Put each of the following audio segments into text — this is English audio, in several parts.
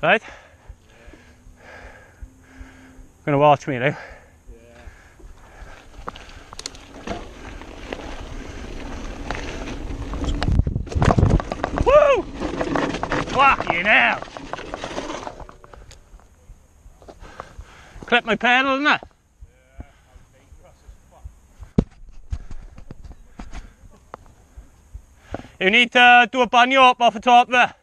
Right? Gonna watch me now. Woo! Fucking hell! Clip my pedal, didn't I? You need to do a banyo up off the top there.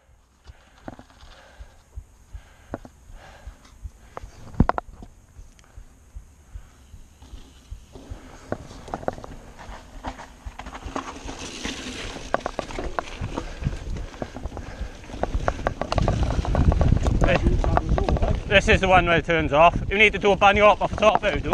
This is the one where it turns off. You need to do a banyo up off the top there, you do.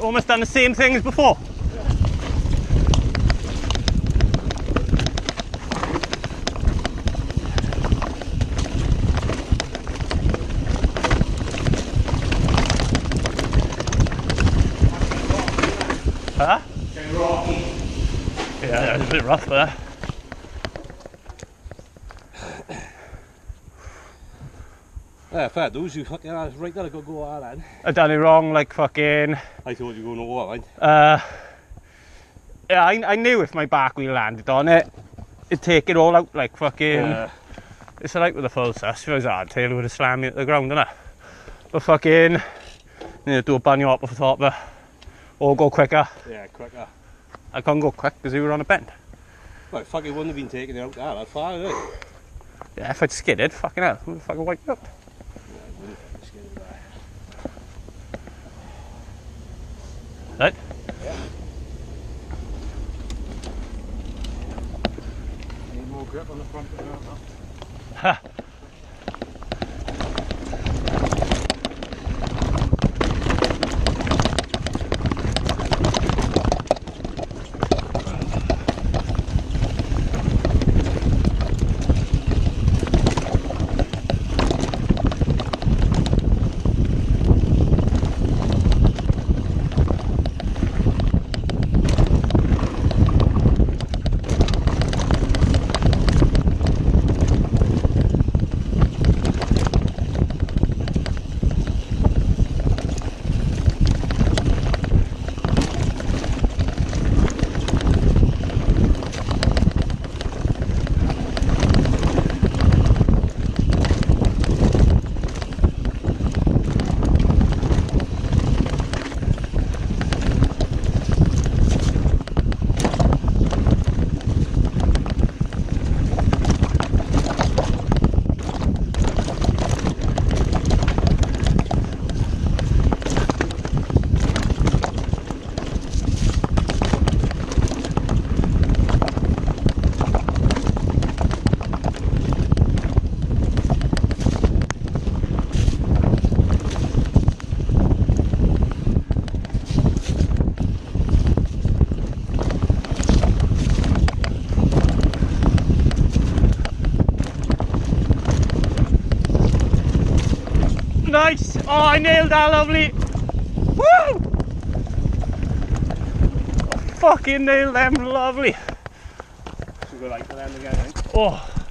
Almost done the same thing as before. Huh? Yeah, that was a bit rough there. Yeah, fair dues, you fucking ass right there, I got go all then. I done it wrong, like fucking. I thought you were going to go right. Yeah, I knew if my back wheel landed on it, it'd take it all out, like fucking. It's like with a full sus, if I was hardtail, it would have slammed me at the ground, innit? But fucking, need to do a banyo up off the top there. Or go quicker. Yeah, quicker. I can't go quick because we were on a bend. Well, fuck, it wouldn't have been taking it out there that far, is it? Yeah, if I'd skidded, fucking hell, I would have fucking wiped out. Right? Yeah. Need more grip on the front of the now. Ha! Nice! Oh, I nailed that, lovely! Woo! Fucking nailed them, lovely! Should we go like for them again, I think? Oh.